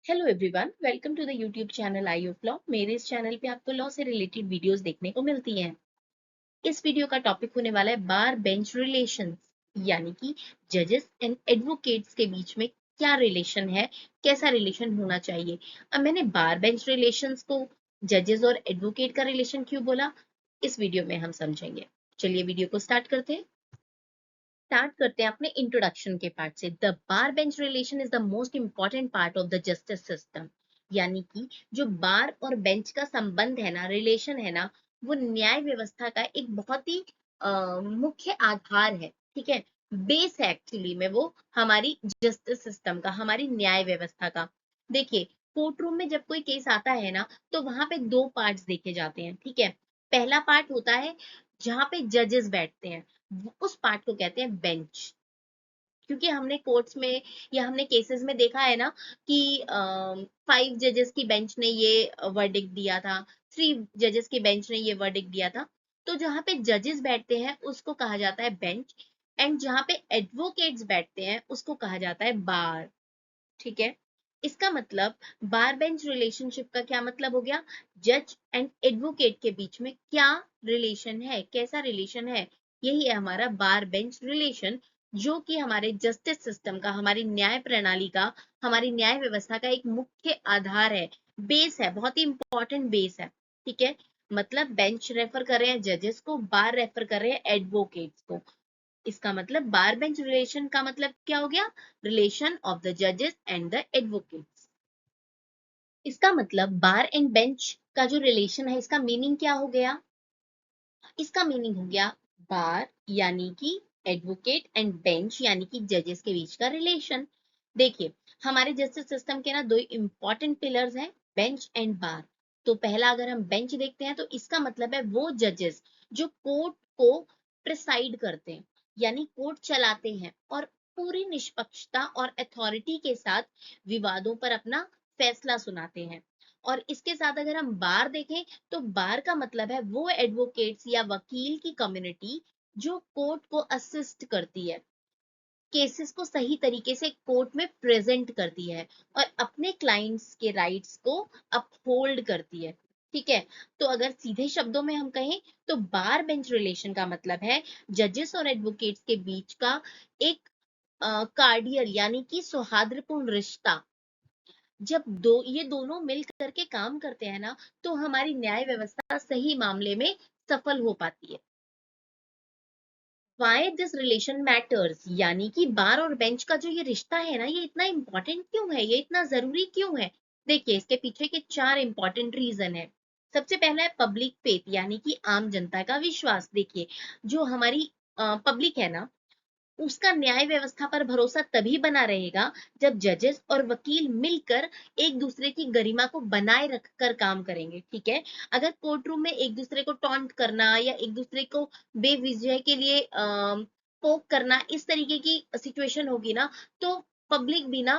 Hello everyone, welcome to the YouTube channel Eye of Law. मेरे इस channel पे आपको लॉ से रिलेटेड वीडियोस देखने को मिलती हैं। इस वीडियो का टॉपिक होने वाला है बार बेंच रिलेशंस, यानी कि जजेस एंड एडवोकेट्स के बीच में क्या रिलेशन है, कैसा रिलेशन होना चाहिए। अब मैंने बार बेंच रिलेशंस को जजेस और एडवोकेट का रिलेशन क्यों बोला, इस वीडियो में हम समझेंगे। चलिए वीडियो को स्टार्ट करते हैं। स्टार्ट करते हैं अपने इंट्रोडक्शन के पार्ट से। The bar bench relation is the most important part of the justice system, यानी कि जो बार और बेंच का संबंध है ना, रिलेशन है ना, वो न्याय व्यवस्था का एक बहुत ही मुख्य आधार है। ठीक है, बेस है एक्चुअली में वो हमारी जस्टिस सिस्टम का, हमारी न्याय व्यवस्था का। देखिए, कोर्ट रूम में जब कोई केस आता है ना, तो वहां पे दो पार्ट्स देखे जाते हैं। ठीक है, पहला पार्ट होता है जहाँ पे जजेस बैठते हैं, उस पार्ट को कहते हैं बेंच। क्योंकि हमने कोर्ट्स में या हमने केसेस में देखा है ना कि 5 जजेस की बेंच ने ये वर्डिक्ट दिया था, 3 जजेस की बेंच ने ये वर्डिक्ट दिया था। तो जहाँ पे जजेस बैठते हैं उसको कहा जाता है बेंच, एंड जहाँ पे एडवोकेट्स बैठते हैं उसको कहा जाता है बार। ठीक है, इसका मतलब बार बेंच रिलेशनशिप का क्या मतलब हो गया, जज एंड एडवोकेट के बीच में क्या रिलेशन है, कैसा रिलेशन है, यही है हमारा बार बेंच रिलेशन, जो कि हमारे जस्टिस सिस्टम का, हमारी न्याय प्रणाली का, हमारी न्याय व्यवस्था का एक मुख्य आधार है, बेस है, बहुत ही इंपॉर्टेंट बेस है। ठीक है, मतलब बेंच रेफर कर रहे हैं जजेस को, बार रेफर कर रहे हैं एडवोकेट्स को। इसका मतलब बार बेंच रिलेशन का मतलब क्या हो गया, रिलेशन ऑफ द जजेस एंड द एडवोकेट्स। इसका मतलब बार एंड बेंच का जो रिलेशन है, इसका मीनिंग क्या हो गया, इसका मीनिंग हो गया बार यानी कि एडवोकेट एंड बेंच यानी कि जजेस के बीच का रिलेशन। देखिए, हमारे जस्टिस सिस्टम के ना दो इंपॉर्टेंट पिलर्स हैं, बेंच एंड बार। तो पहला अगर हम बेंच देखते हैं तो इसका मतलब है वो जजेस जो कोर्ट को प्रिसाइड करते हैं, यानी कोर्ट चलाते हैं और पूरी निष्पक्षता और अथॉरिटी के साथ विवादों पर अपना फैसला सुनाते हैं। और इसके साथ अगर हम बार देखें तो बार का मतलब है वो एडवोकेट्स या वकील की कम्युनिटी जो कोर्ट को असिस्ट करती है, केसेस को सही तरीके से कोर्ट में प्रेजेंट करती है और अपने क्लाइंट्स के राइट्स को अपहोल्ड करती है। ठीक है, तो अगर सीधे शब्दों में हम कहें तो बार बेंच रिलेशन का मतलब है जजेस और एडवोकेट्स के बीच का एक कार्डियल यानी कि सौहार्दपूर्ण रिश्ता। जब ये दोनों मिल करके काम करते हैं ना, तो हमारी न्याय व्यवस्था सही मामले में सफल हो पाती है। वाई दिस रिलेशन मैटर्स, यानी कि बार और बेंच का जो ये रिश्ता है ना, ये इतना इंपॉर्टेंट क्यों है, ये इतना जरूरी क्यों है। देखिए, इसके पीछे के 4 इंपॉर्टेंट रीजन है। सबसे पहला है पब्लिक फेथ, यानी कि आम जनता का विश्वास। देखिए, जो हमारी पब्लिक है ना, उसका न्याय व्यवस्था पर भरोसा तभी बना रहेगा जब जजेस और वकील मिलकर एक दूसरे की गरिमा को बनाए रखकर काम करेंगे। ठीक है, अगर कोर्ट रूम में एक दूसरे को टॉन्ट करना या एक दूसरे को बेवजह के लिए पोक करना, इस तरीके की सिचुएशन होगी ना, तो पब्लिक भी ना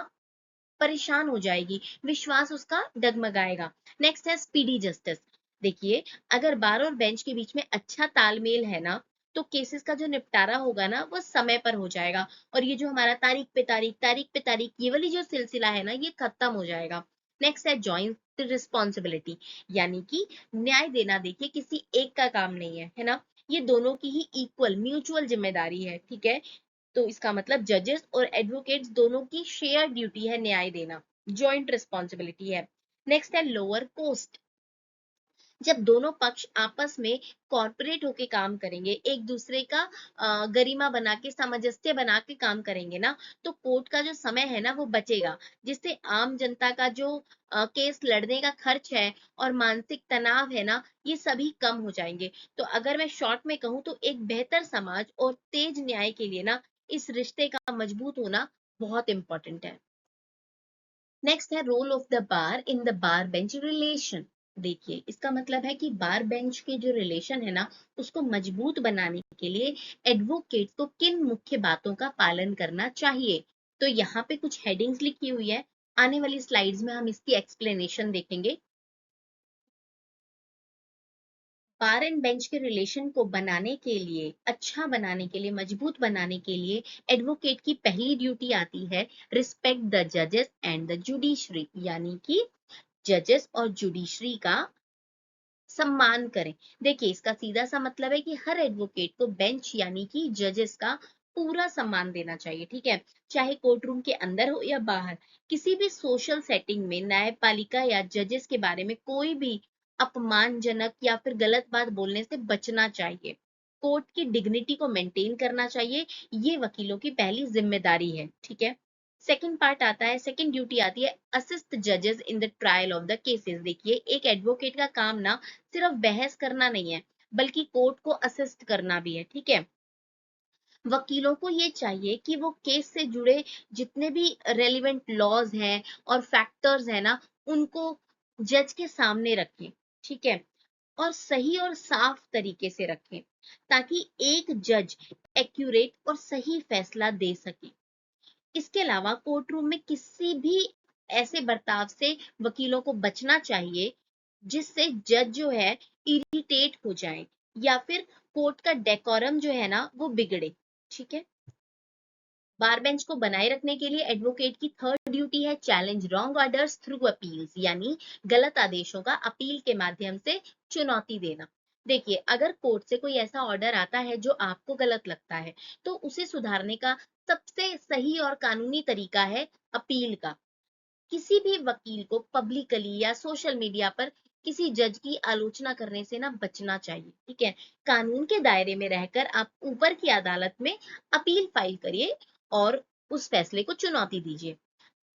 परेशान हो जाएगी, विश्वास उसका डगमगाएगा। नेक्स्ट है स्पीडी जस्टिस। देखिए, अगर बार और बेंच के बीच में अच्छा तालमेल है ना, तो केसेस का जो निपटारा होगा ना वो समय पर हो जाएगा, और ये जो हमारा तारीख पे तारीख ये वाली जो सिलसिला है ना, ये खत्म हो जाएगा। नेक्स्ट है जॉइंट रिस्पॉन्सिबिलिटी, यानी कि न्याय देना देखिए किसी एक का काम नहीं है, है ना, ये दोनों की ही इक्वल म्यूचुअल जिम्मेदारी है। ठीक है, तो इसका मतलब जजेस और एडवोकेट्स दोनों की शेयर ड्यूटी है न्याय देना, जॉइंट रिस्पॉन्सिबिलिटी है। नेक्स्ट है लोअर कोस्ट। जब दोनों पक्ष आपस में कॉर्पोरेट होके काम करेंगे, एक दूसरे का गरिमा बना के, सामंजस्य बना के काम करेंगे ना, तो कोर्ट का जो समय है ना वो बचेगा, जिससे आम जनता का जो केस लड़ने का खर्च है और मानसिक तनाव है ना, ये सभी कम हो जाएंगे। तो अगर मैं शॉर्ट में कहूँ तो एक बेहतर समाज और तेज न्याय के लिए ना, इस रिश्ते का मजबूत होना बहुत इंपॉर्टेंट है। नेक्स्ट है role of the bar in the bar bench relation. देखिए, इसका मतलब है कि बार बेंच के जो रिलेशन है ना, उसको मजबूत बनाने के लिए एडवोकेट को किन मुख्य बातों का पालन करना चाहिए। तो यहाँ पे कुछ हेडिंग्स लिखी हुई है, आने वाली स्लाइड्स में हम इसकी एक्सप्लेनेशन देखेंगे। बार एंड बेंच के रिलेशन को बनाने के लिए, अच्छा बनाने के लिए, मजबूत बनाने के लिए एडवोकेट की पहली ड्यूटी आती है रिस्पेक्ट द जजेस एंड द जुडिशरी, यानी कि जजेस और जुडिशरी का सम्मान करें। देखिए, इसका सीधा सा मतलब है कि हर एडवोकेट को बेंच यानी कि जजेस का पूरा सम्मान देना चाहिए, ठीक है, चाहे कोर्ट रूम के अंदर हो या बाहर। किसी भी सोशल सेटिंग में न्यायपालिका या जजेस के बारे में कोई भी अपमानजनक या फिर गलत बात बोलने से बचना चाहिए। कोर्ट की डिग्निटी को मेंटेन करना चाहिए, ये वकीलों की पहली जिम्मेदारी है, ठीक है। सेकंड पार्ट आता है, सेकंड ड्यूटी आती है असिस्ट जजेस in the trial of the cases. देखिए, एक एडवोकेट का काम ना सिर्फ बहस करना नहीं है, बल्कि कोर्ट को असिस्ट करना भी है, ठीक है। वकीलों को ये चाहिए कि वो केस से जुड़े जितने भी रेलिवेंट लॉज हैं और फैक्टर्स हैं ना, उनको जज के सामने रखें, ठीक है, और सही और साफ तरीके से रखें, ताकि एक जज एक्यूरेट और सही फैसला दे सके। इसके अलावा कोर्ट रूम में किसी भी ऐसे बर्ताव से वकीलों को बचना चाहिए जिससे जज जो है इरिटेट हो जाए या फिर कोर्ट का डेकोरम जो है ना वो बिगड़े, ठीक है। बार बेंच को बनाए रखने के लिए एडवोकेट की थर्ड ड्यूटी है challenge wrong orders through appeals, यानी गलत आदेशों का अपील के माध्यम से चुनौती देना। देखिए, अगर कोर्ट से कोई ऐसा ऑर्डर आता है जो आपको गलत लगता है, तो उसे सुधारने का सबसे सही और कानूनी तरीका है अपील का। किसी भी वकील को पब्लिकली या सोशल मीडिया पर किसी जज की आलोचना करने से ना बचना चाहिए, ठीक है। कानून के दायरे में रहकर आप ऊपर की अदालत में अपील फाइल करिए और उस फैसले को चुनौती दीजिए।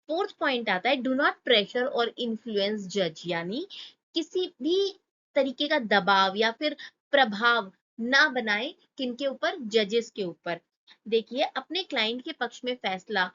फोर्थ पॉइंट आता है डू नॉट प्रेशर और इन्फ्लुएंस जज, यानी किसी भी तरीके का दबाव या फिर प्रभाव ना बनाए, किनके ऊपर, जजेस के ऊपर। देखिए, अपने क्लाइंट के पक्ष में फैसला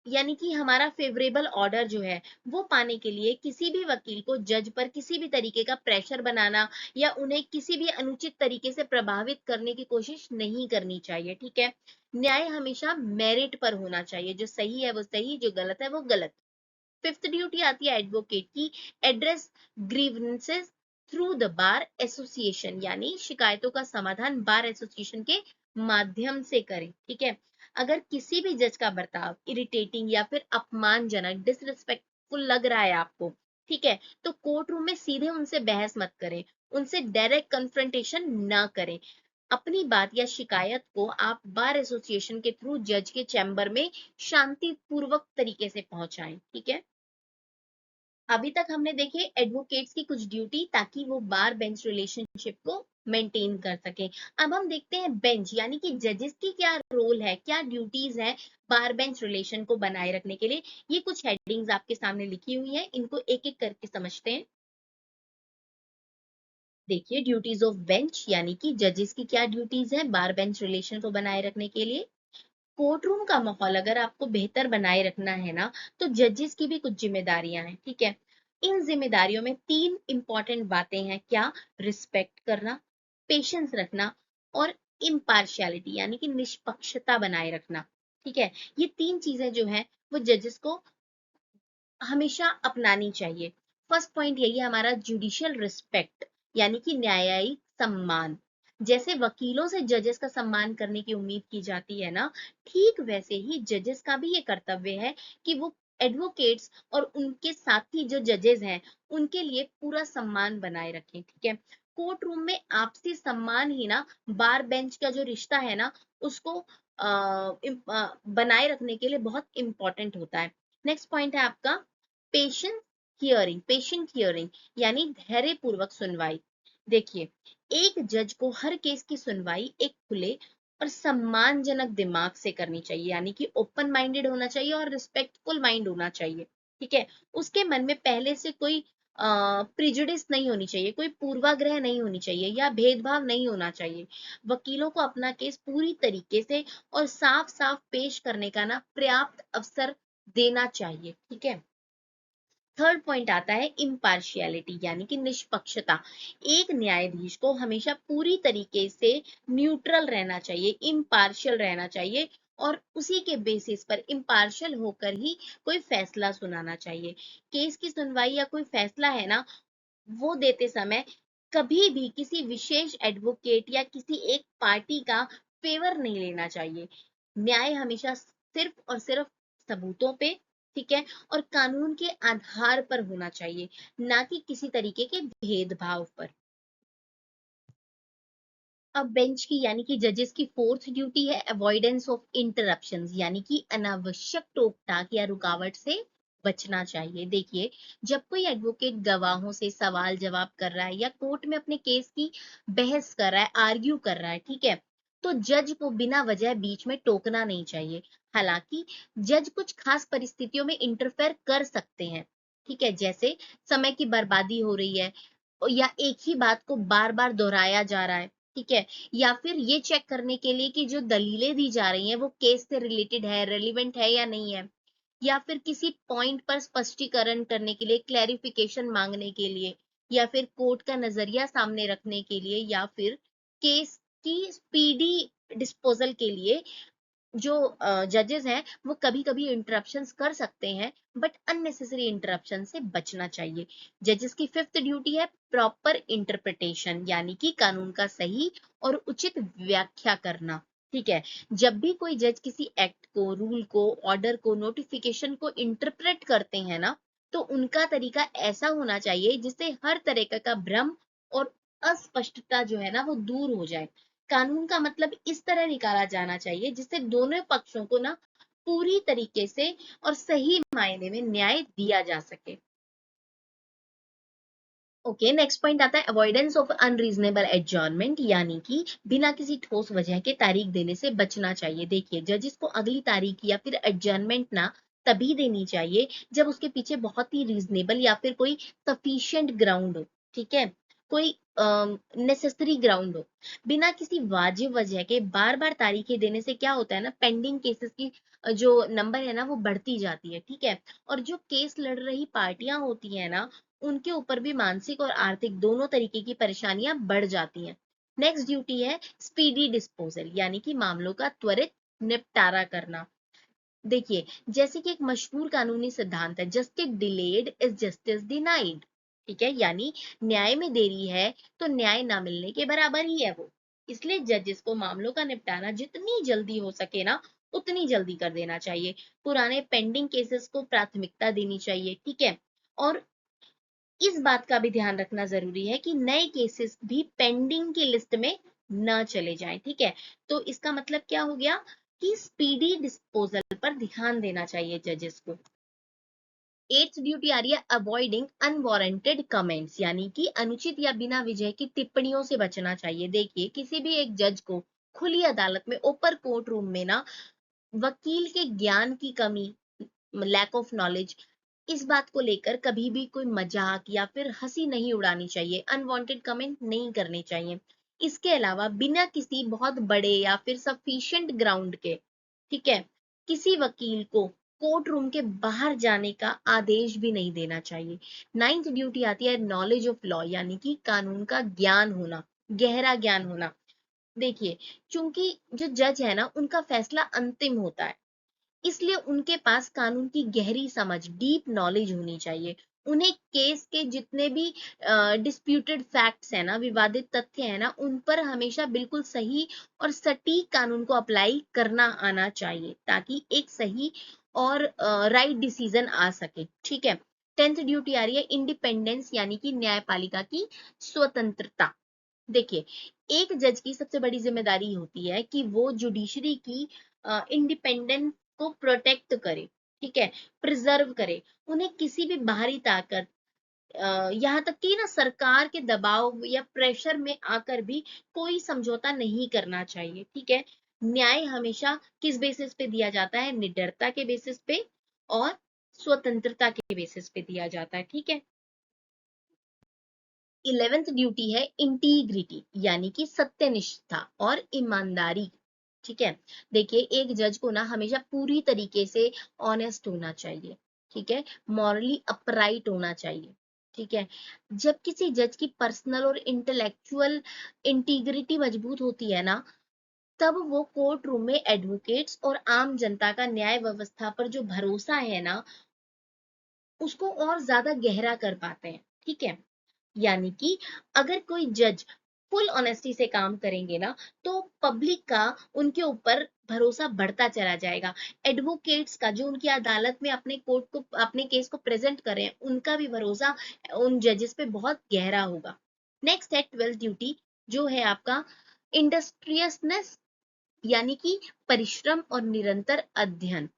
यानी कि हमारा फेवरेबल ऑर्डर जो है वो पाने के लिए किसी भी वकील को जज पर किसी भी तरीके का प्रेशर बनाना या उन्हें किसी भी अनुचित तरीके से प्रभावित करने की कोशिश नहीं करनी चाहिए, ठीक है। न्याय हमेशा मेरिट पर होना चाहिए, जो सही है वो सही, जो गलत है वो गलत। फिफ्थ ड्यूटी आती है एडवोकेट की address grievances through the bar association, यानी शिकायतों का समाधान बार एसोसिएशन के माध्यम से करें, ठीक है। अगर किसी भी जज का बर्ताव इरिटेटिंग या फिर अपमानजनक डिसरिस्पेक्टफुल लग रहा है आपको, ठीक है, तो कोर्ट रूम में सीधे उनसे बहस मत करें, उनसे डायरेक्ट कन्फ्रंटेशन ना करें। अपनी बात या शिकायत को आप बार एसोसिएशन के थ्रू जज के चैम्बर में शांतिपूर्वक तरीके से पहुंचाएं, ठीक है। अभी तक हमने देखे एडवोकेट्स की कुछ ड्यूटी ताकि वो बार बेंच रिलेशनशिप को मेंटेन कर सके। अब हम देखते हैं बेंच यानी कि जजेस की क्या रोल है, क्या ड्यूटीज है बार बेंच रिलेशन को बनाए रखने के लिए। ये कुछ हेडिंग्स आपके सामने लिखी हुई है, इनको एक एक करके समझते हैं। देखिए, ड्यूटीज ऑफ बेंच यानी कि जजेस की क्या ड्यूटीज है बार बेंच रिलेशन को बनाए रखने के लिए। कोर्ट रूम का माहौल अगर आपको बेहतर बनाए रखना है ना, तो जजेस की भी कुछ जिम्मेदारियां हैं, ठीक है। इन जिम्मेदारियों में तीन इंपॉर्टेंट बातें हैं, क्या, रिस्पेक्ट करना, पेशेंस रखना और इम्पार्शियलिटी यानी कि निष्पक्षता बनाए रखना, ठीक है। ये तीन चीजें जो है वो जजेस को हमेशा अपनानी चाहिए। फर्स्ट पॉइंट यही है हमारा जुडिशियल रिस्पेक्ट, यानी कि न्यायिक सम्मान। जैसे वकीलों से जजेस का सम्मान करने की उम्मीद की जाती है ना, ठीक वैसे ही जजेस का भी ये कर्तव्य है कि वो एडवोकेट्स और उनके साथी जो जजेस हैं उनके लिए पूरा सम्मान बनाए रखें, ठीक है। कोर्ट रूम में आपसी सम्मान ही ना बार बेंच का जो रिश्ता है ना उसको बनाए रखने के लिए बहुत इंपॉर्टेंट होता है। नेक्स्ट पॉइंट है आपका पेशेंट हियरिंग यानी धैर्य पूर्वक सुनवाई। देखिए, एक जज को हर केस की सुनवाई एक खुले और सम्मानजनक दिमाग से करनी चाहिए, यानी कि ओपन माइंडेड होना चाहिए और रिस्पेक्टफुल माइंड होना चाहिए, ठीक है। उसके मन में पहले से कोई प्रिजुडिस नहीं होनी चाहिए, कोई पूर्वाग्रह नहीं होनी चाहिए या भेदभाव नहीं होना चाहिए। वकीलों को अपना केस पूरी तरीके से और साफ साफ पेश करने का ना पर्याप्त अवसर देना चाहिए, ठीक है। थर्ड पॉइंट आता है इम्पार्शियलिटी यानी कि निष्पक्षता। एक न्यायाधीश को हमेशा पूरी तरीके से न्यूट्रल रहना चाहिए, इम्पार्शियल रहना चाहिए और उसी के बेसिस पर इम्पार्शियल होकर ही कोई फैसला सुनाना चाहिए। केस की सुनवाई या कोई फैसला है ना वो देते समय कभी भी किसी विशेष एडवोकेट या किसी एक पार्टी का फेवर नहीं लेना चाहिए। न्याय हमेशा सिर्फ और सिर्फ सबूतों पे, ठीक है, और कानून के आधार पर होना चाहिए, ना कि किसी तरीके के भेदभाव पर। अब बेंच की यानी कि जजेस की फोर्थ ड्यूटी है अवॉइडेंस ऑफ इंटरप्शंस, यानी कि अनावश्यक टोक टाक या रुकावट से बचना चाहिए। देखिए, जब कोई एडवोकेट गवाहों से सवाल जवाब कर रहा है या कोर्ट में अपने केस की बहस कर रहा है, आर्ग्यू कर रहा है, ठीक है, तो जज को बिना वजह बीच में टोकना नहीं चाहिए। हालांकि जज कुछ खास परिस्थितियों में इंटरफेयर कर सकते हैं, ठीक है, जैसे समय की बर्बादी हो रही है या एक ही बात को बार बार दोहराया जा रहा है, ठीक है, या फिर ये चेक करने के लिए कि जो दलीलें दी जा रही हैं वो केस से रिलेटेड है, रेलिवेंट है या नहीं है, या फिर किसी पॉइंट पर स्पष्टीकरण करने के लिए, क्लैरिफिकेशन मांगने के लिए, या फिर कोर्ट का नजरिया सामने रखने के लिए, या फिर केस की स्पीडी डिस्पोजल के लिए जो जजेस हैं वो कभी कभी इंटरप्शंस कर सकते हैं, बट अननेसेसरी इंटरप्शन से बचना चाहिए। जजेस की फिफ्थ ड्यूटी है प्रॉपर इंटरप्रिटेशन, यानी कि कानून का सही और उचित व्याख्या करना, ठीक है। जब भी कोई जज किसी एक्ट को, रूल को, ऑर्डर को, नोटिफिकेशन को इंटरप्रेट करते हैं ना, तो उनका तरीका ऐसा होना चाहिए जिससे हर तरह का भ्रम और अस्पष्टता जो है ना वो दूर हो जाए। कानून का मतलब इस तरह निकाला जाना चाहिए जिससे दोनों पक्षों को ना पूरी तरीके से और सही मायने में न्याय दिया जा सके। ओके, नेक्स्ट पॉइंट आता है अवॉइडेंस ऑफ अनरीजनेबल एडजॉर्नमेंट, यानी कि बिना किसी ठोस वजह के तारीख देने से बचना चाहिए। देखिए, जजिस को अगली तारीख या फिर एडजॉर्नमेंट ना तभी देनी चाहिए जब उसके पीछे बहुत ही रीजनेबल या फिर कोई सफिशिएंट ग्राउंड हो, ठीक है, कोई नेसेसरी ग्राउंड हो। बिना किसी वाजिब वजह के बार बार तारीखें देने से क्या होता है ना, पेंडिंग केसेस की जो नंबर है ना वो बढ़ती जाती है, ठीक है, और जो केस लड़ रही पार्टियां होती है ना उनके ऊपर भी मानसिक और आर्थिक दोनों तरीके की परेशानियां बढ़ जाती हैं। नेक्स्ट ड्यूटी है स्पीडी डिस्पोजल, यानी कि मामलों का त्वरित निपटारा करना। देखिए, जैसे कि एक मशहूर कानूनी सिद्धांत है, justice delayed is justice denied, ठीक है, यानी न्याय में देरी है तो न्याय ना मिलने के बराबर ही है वो। इसलिए जजेस को मामलों का निपटारा जितनी जल्दी हो सके ना उतनी जल्दी कर देना चाहिए। पुराने पेंडिंग केसेस को प्राथमिकता देनी चाहिए, ठीक है, और इस बात का भी ध्यान रखना जरूरी है कि नए केसेस भी पेंडिंग की लिस्ट में न चले जाएं, ठीक है। तो इसका मतलब क्या हो गया कि स्पीडी डिस्पोजल पर ध्यान देना चाहिए जजेस को। एट्थ ड्यूटी आ रही है अवॉइडिंग अनवारंटेड कमेंट्स, यानी कि अनुचित या बिना वजह की टिप्पणियों से बचना चाहिए। देखिए, किसी भी एक जज को खुली अदालत में, ओपन कोर्ट रूम में ना वकील के ज्ञान की कमी, लैक ऑफ नॉलेज, इस बात को लेकर कभी भी कोई मजाक या फिर हंसी नहीं उड़ानी चाहिए, अनवांटेड कमेंट नहीं करने चाहिए। इसके अलावा बिना किसी बहुत बड़े या फिर सफिशिएंट ग्राउंड के, ठीक है, किसी वकील को कोर्ट रूम के बाहर जाने का आदेश भी नहीं देना चाहिए। नाइन्थ ड्यूटी आती है नॉलेज ऑफ लॉ, यानी कि कानून का ज्ञान होना, गहरा ज्ञान होना। देखिए, चूंकि जो जज है ना उनका फैसला अंतिम होता है, इसलिए उनके पास कानून की गहरी समझ, डीप नॉलेज होनी चाहिए। उन्हें केस के जितने भी डिस्प्यूटेड फैक्ट्स है ना, विवादित तथ्य है ना, उन पर हमेशा बिल्कुल सही और सटीक कानून को अप्लाई करना आना चाहिए ताकि एक सही और राइट डिसीजन आ सके, ठीक है। टेंथ ड्यूटी आ रही है इंडिपेंडेंस, यानी कि न्यायपालिका की स्वतंत्रता। देखिए, एक जज की सबसे बड़ी जिम्मेदारी होती है कि वो जुडिशरी की इंडिपेंडेंस को प्रोटेक्ट करे, ठीक है, प्रिजर्व करे। उन्हें किसी भी बाहरी ताकत, यहाँ तक कि ना सरकार के दबाव या प्रेशर में आकर भी कोई समझौता नहीं करना चाहिए, ठीक है। न्याय हमेशा किस बेसिस पे दिया जाता है, निडरता के बेसिस पे और स्वतंत्रता के बेसिस पे दिया जाता है, ठीक है। 11th ड्यूटी है इंटीग्रिटी, यानी कि सत्यनिष्ठा और ईमानदारी, ठीक है। देखिए, एक जज को ना हमेशा पूरी तरीके से ऑनेस्ट होना चाहिए, ठीक है, मॉरली अपराइट होना चाहिए, ठीक है। जब किसी जज की पर्सनल और इंटेलेक्चुअल इंटीग्रिटी मजबूत होती है ना, तब वो कोर्ट रूम में एडवोकेट्स और आम जनता का न्याय व्यवस्था पर जो भरोसा है ना उसको और ज्यादा गहरा कर पाते हैं, ठीक है। यानी कि अगर कोई जज फुल ऑनेस्टी से काम करेंगे ना, तो पब्लिक का उनके ऊपर भरोसा बढ़ता चला जाएगा। एडवोकेट्स का, जो उनकी अदालत में अपने कोर्ट को, अपने केस को प्रेजेंट कर रहे हैं, उनका भी भरोसा उन जजेस पे बहुत गहरा होगा। नेक्स्ट है 12th ड्यूटी, जो है आपका इंडस्ट्रियसनेस, यानी कि परिश्रम और निरंतर अध्ययन।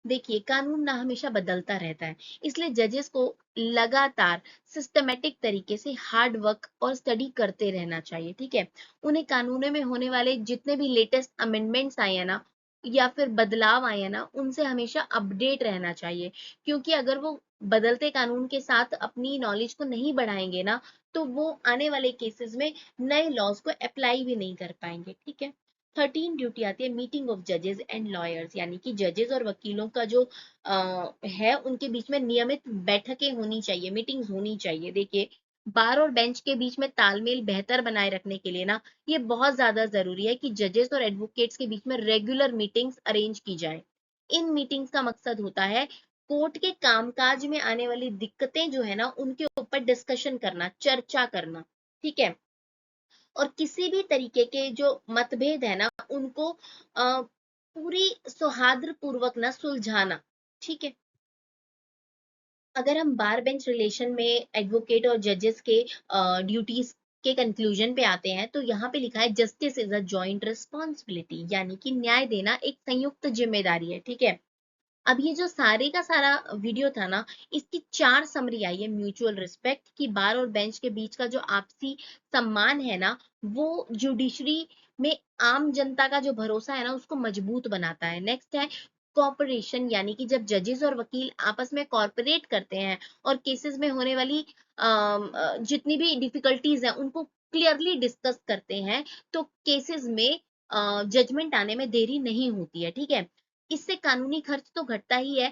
देखिए, कानून ना हमेशा बदलता रहता है, इसलिए जजेस को लगातार सिस्टमेटिक तरीके से हार्ड वर्क और स्टडी करते रहना चाहिए। ठीक है, उन्हें कानूनों में होने वाले जितने भी लेटेस्ट अमेंडमेंट्स आए हैं ना, या फिर बदलाव आए हैं ना, उनसे हमेशा अपडेट रहना चाहिए। क्योंकि अगर वो बदलते कानून के साथ अपनी नॉलेज को नहीं बढ़ाएंगे ना, तो वो आने वाले केसेस में नए लॉज को अप्लाई भी नहीं कर पाएंगे। ठीक है, 13 ड्यूटी आती है मीटिंग ऑफ जजेस एंड लॉयर्स, यानी कि जजेस और वकीलों का जो है, उनके बीच में नियमित बैठकें होनी चाहिए, मीटिंग्स होनी चाहिए। देखिए, बार और बेंच के बीच में तालमेल बेहतर बनाए रखने के लिए ना, ये बहुत ज्यादा जरूरी है कि जजेस और एडवोकेट्स के बीच में रेगुलर मीटिंग्स अरेंज की जाए। इन मीटिंग्स का मकसद होता है कोर्ट के कामकाज में आने वाली दिक्कतें जो है ना, उनके ऊपर डिस्कशन करना, चर्चा करना। ठीक है, और किसी भी तरीके के जो मतभेद है ना, उनको पूरी सौहार्द पूर्वक ना सुलझाना। ठीक है, अगर हम बार बेंच रिलेशन में एडवोकेट और जजेस के ड्यूटीज के कंक्लूजन पे आते हैं, तो यहाँ पे लिखा है justice is a joint responsibility, यानी कि न्याय देना एक संयुक्त जिम्मेदारी है। ठीक है, अब ये जो सारे का सारा वीडियो था ना, इसकी 4 समरी आई है। म्यूचुअल रिस्पेक्ट, की बार और बेंच के बीच का जो आपसी सम्मान है ना, वो जुडिशरी में आम जनता का जो भरोसा है ना, उसको मजबूत बनाता है। नेक्स्ट है कॉपरेशन, यानी कि जब जजेस और वकील आपस में कॉर्पोरेट करते हैं और केसेस में होने वाली जितनी भी डिफिकल्टीज हैं, उनको क्लियरली डिस्कस करते हैं, तो केसेस में जजमेंट आने में देरी नहीं होती है। ठीक है, इससे कानूनी खर्च तो घटता ही है,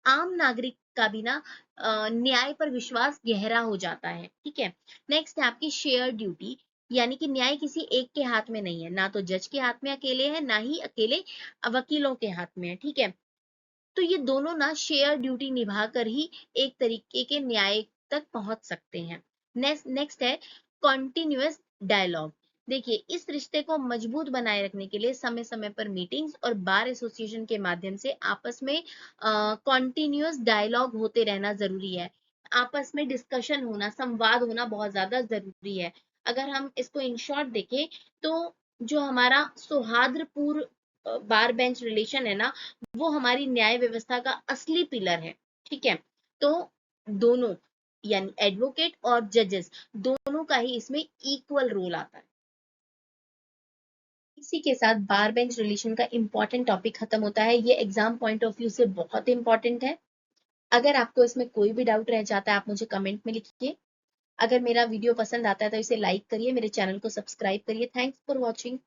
आम नागरिक का भी ना न्याय पर विश्वास गहरा हो जाता है। ठीक है, नेक्स्ट है आपकी शेयर ड्यूटी, यानी कि न्याय किसी एक के हाथ में नहीं है, ना तो जज के हाथ में अकेले है, ना ही अकेले वकीलों के हाथ में है। ठीक है, तो ये दोनों ना शेयर ड्यूटी निभा कर ही एक तरीके के न्याय तक पहुंच सकते हैं। नेक्स्ट है कॉन्टिन्यूअस डायलॉग। देखिए, इस रिश्ते को मजबूत बनाए रखने के लिए समय समय पर मीटिंग्स और बार एसोसिएशन के माध्यम से आपस में कॉन्टिन्यूअस डायलॉग होते रहना जरूरी है। आपस में डिस्कशन होना, संवाद होना बहुत ज्यादा जरूरी है। अगर हम इसको इन शॉर्ट देखें, तो जो हमारा सौहार्दपूर्ण बार बेंच रिलेशन है ना, वो हमारी न्याय व्यवस्था का असली पिलर है। ठीक है, तो दोनों, यानी एडवोकेट और जजेस, दोनों का ही इसमें इक्वल रोल आता है। इसी के साथ बार बेंच रिलेशन का इंपॉर्टेंट टॉपिक खत्म होता है। ये एग्जाम पॉइंट ऑफ व्यू से बहुत इंपॉर्टेंट है। अगर आपको इसमें कोई भी डाउट रह जाता है, आप मुझे कमेंट में लिखिए। अगर मेरा वीडियो पसंद आता है तो इसे लाइक करिए, मेरे चैनल को सब्सक्राइब करिए। Thanks for watching.